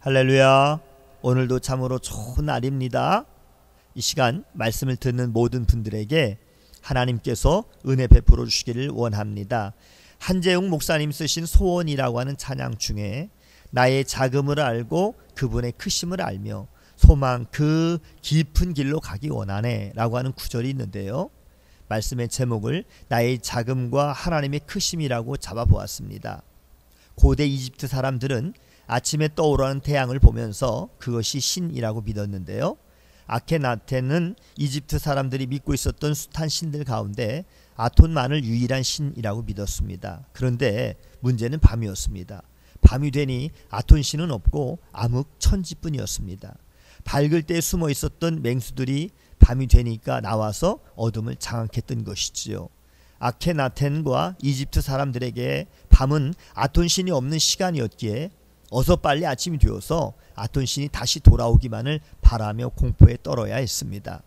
할렐루야. 오늘도 참으로 좋은 날입니다. 이 시간 말씀을 듣는 모든 분들에게 하나님께서 은혜 베풀어 주시기를 원합니다. 한재웅 목사님 쓰신 소원이라고 하는 찬양 중에 나의 작음을 알고 그분의 크심을 알며 소망 그 깊은 길로 가기 원하네 라고 하는 구절이 있는데요. 말씀의 제목을 나의 작음과 하나님의 크심이라고 잡아보았습니다. 고대 이집트 사람들은 아침에 떠오르는 태양을 보면서 그것이 신이라고 믿었는데요. 아케나텐은 이집트 사람들이 믿고 있었던 숱한 신들 가운데 아톤만을 유일한 신이라고 믿었습니다. 그런데 문제는 밤이었습니다. 밤이 되니 아톤 신은 없고 암흑천지뿐이었습니다. 밝을 때 숨어 있었던 맹수들이 밤이 되니까 나와서 어둠을 장악해 뜬 것이지요. 아케나텐과 이집트 사람들에게 밤은 아톤 신이 없는 시간이었기에 어서 빨리 아침이 되어서 아톤 신이 다시 돌아오기만을 바라며 공포에 떨어야 했습니다.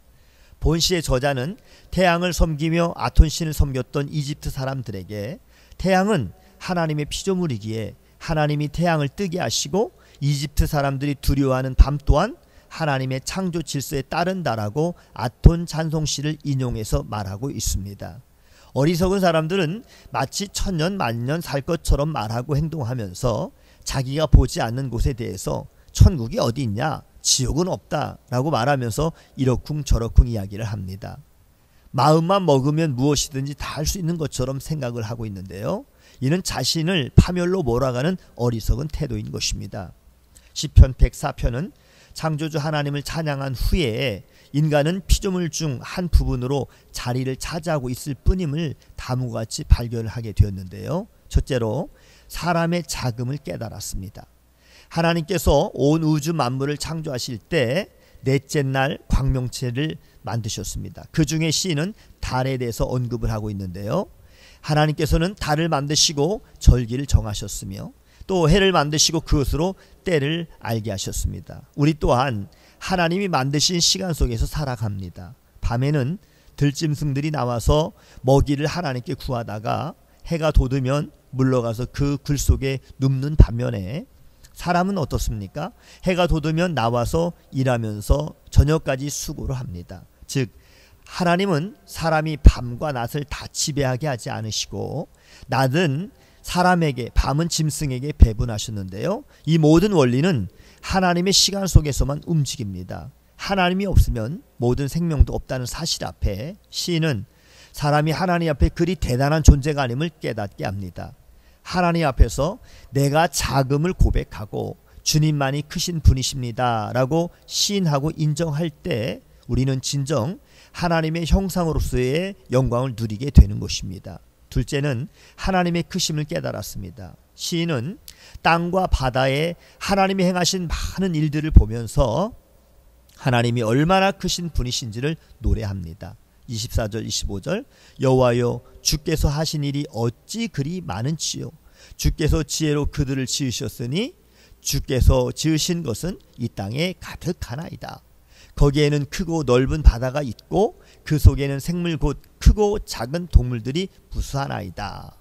본시의 저자는 태양을 섬기며 아톤 신을 섬겼던 이집트 사람들에게 태양은 하나님의 피조물이기에 하나님이 태양을 뜨게 하시고 이집트 사람들이 두려워하는 밤 또한 하나님의 창조 질서에 따른다라고 아톤 찬송시를 인용해서 말하고 있습니다. 어리석은 사람들은 마치 천년 만년 살 것처럼 말하고 행동하면서 자기가 보지 않는 곳에 대해서 천국이 어디 있냐, 지옥은 없다 라고 말하면서 이러쿵저러쿵 이야기를 합니다. 마음만 먹으면 무엇이든지 다 할 수 있는 것처럼 생각을 하고 있는데요. 이는 자신을 파멸로 몰아가는 어리석은 태도인 것입니다. 시편 104편은 창조주 하나님을 찬양한 후에 인간은 피조물 중 한 부분으로 자리를 차지하고 있을 뿐임을 다음과 같이 발견을 하게 되었는데요. 첫째로 사람의 작음을 깨달았습니다. 하나님께서 온 우주 만물을 창조하실 때 넷째 날 광명체를 만드셨습니다. 그 중에 시인은 달에 대해서 언급을 하고 있는데요. 하나님께서는 달을 만드시고 절기를 정하셨으며 또 해를 만드시고 그것으로 때를 알게 하셨습니다. 우리 또한 하나님이 만드신 시간 속에서 살아갑니다. 밤에는 들짐승들이 나와서 먹이를 하나님께 구하다가 해가 돋으면 물러가서 그 굴 속에 눕는 반면에 사람은 어떻습니까? 해가 돋으면 나와서 일하면서 저녁까지 수고를 합니다. 즉 하나님은 사람이 밤과 낮을 다 지배하게 하지 않으시고 낮은 사람에게 밤은 짐승에게 배분하셨는데요. 이 모든 원리는 하나님의 시간 속에서만 움직입니다. 하나님이 없으면 모든 생명도 없다는 사실 앞에 시인은 사람이 하나님 앞에 그리 대단한 존재가 아님을 깨닫게 합니다. 하나님 앞에서 내가 작음을 고백하고 주님만이 크신 분이십니다 라고 시인하고 인정할 때 우리는 진정 하나님의 형상으로서의 영광을 누리게 되는 것입니다. 둘째는 하나님의 크심을 깨달았습니다. 시인은 땅과 바다에 하나님이 행하신 많은 일들을 보면서 하나님이 얼마나 크신 분이신지를 노래합니다. 24절 25절 여호와여 주께서 하신 일이 어찌 그리 많은지요. 주께서 지혜로 그들을 지으셨으니 주께서 지으신 것은 이 땅에 가득하나이다. 거기에는 크고 넓은 바다가 있고 그 속에는 생물 곧 크고 작은 동물들이 무수하나이다.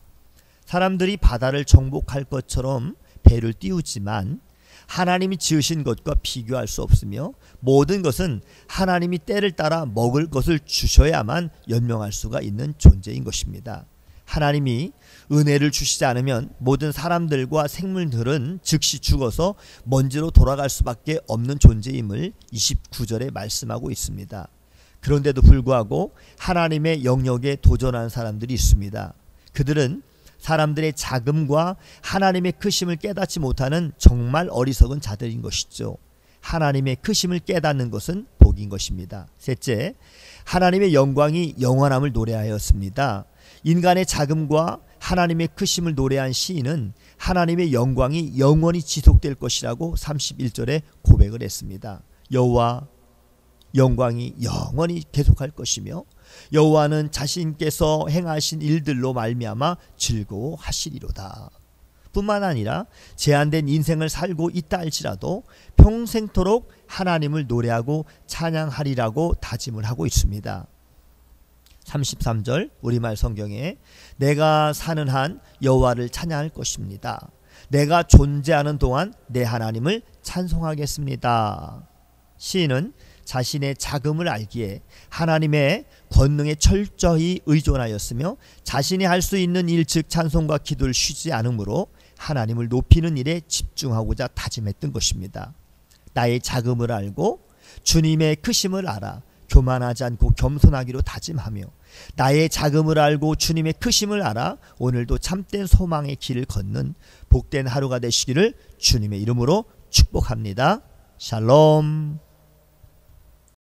사람들이 바다를 정복할 것처럼 배를 띄우지만 하나님이 지으신 것과 비교할 수 없으며 모든 것은 하나님이 때를 따라 먹을 것을 주셔야만 연명할 수가 있는 존재인 것입니다. 하나님이 은혜를 주시지 않으면 모든 사람들과 생물들은 즉시 죽어서 먼지로 돌아갈 수밖에 없는 존재임을 29절에 말씀하고 있습니다. 그런데도 불구하고 하나님의 영역에 도전하는 사람들이 있습니다. 그들은 사람들의 작음과 하나님의 크심을 깨닫지 못하는 정말 어리석은 자들인 것이죠. 하나님의 크심을 깨닫는 것은 복인 것입니다. 셋째, 하나님의 영광이 영원함을 노래하였습니다. 인간의 작음과 하나님의 크심을 노래한 시인은 하나님의 영광이 영원히 지속될 것이라고 31절에 고백을 했습니다. 여호와 영광이 영원히 계속할 것이며 여호와는 자신께서 행하신 일들로 말미암아 즐거워하시리로다. 뿐만 아니라 제한된 인생을 살고 있다 할지라도 평생토록 하나님을 노래하고 찬양하리라고 다짐을 하고 있습니다. 33절 우리말 성경에 내가 사는 한 여호와를 찬양할 것입니다. 내가 존재하는 동안 내 하나님을 찬송하겠습니다. 시인은 자신의 자금을 알기에 하나님의 권능에 철저히 의존하였으며 자신이 할 수 있는 일 즉 찬송과 기도를 쉬지 않으므로 하나님을 높이는 일에 집중하고자 다짐했던 것입니다. 나의 자금을 알고 주님의 크심을 알아 교만하지 않고 겸손하기로 다짐하며 나의 자금을 알고 주님의 크심을 알아 오늘도 참된 소망의 길을 걷는 복된 하루가 되시기를 주님의 이름으로 축복합니다. 샬롬.